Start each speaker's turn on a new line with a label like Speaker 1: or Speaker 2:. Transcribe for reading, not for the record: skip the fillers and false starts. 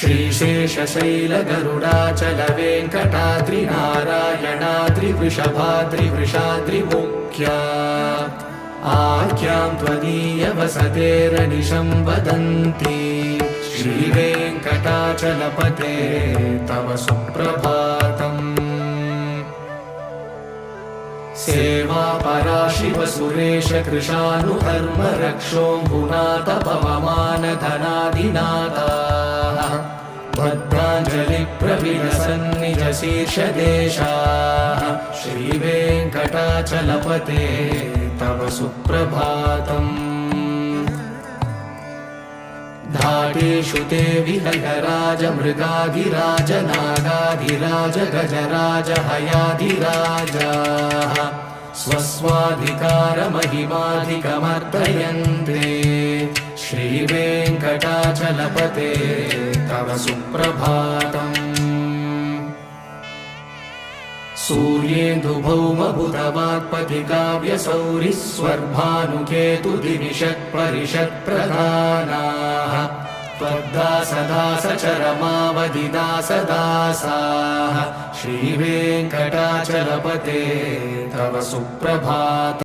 Speaker 1: श्रीशेषशैलगरुडाचलवेङ्कटाद्रिनारायणाद्रिवृषभाद्रिवृषाद्रिमुख्या आख्यां त्वदीयवसतेरनिशं वदन्ति श्रीवेङ्कटाचलपते तव सुप्रभातम्। सेवा पराशिव सुरेश कृशानुधर्म रक्षोऽम्बुनाथ पवमान धनादिनाथाः भद्राञ्जलि प्रविलसन्निज शीर्षदेशाः श्रीवेङ्कटाचलपते तव सुप्रभातम्। धाटेषु ते विहयराज मृगाधिराज नागाधिराज गजराज हयाधिराजाः स्वस्वाधिकारमहिमाधिकमर्दयन्ते श्रीवेङ्कटाचलपते तव सुप्रभातम्। सूर्येन्दुभौमबुधवाक्पतिकाव्यसौरिस्वर्भानुकेतुदिविषत्परिषत्प्रधानाः त्वद्दासदासचरमावधिदासदासाः श्रीवेङ्कटाचलपते तव सुप्रभातम्।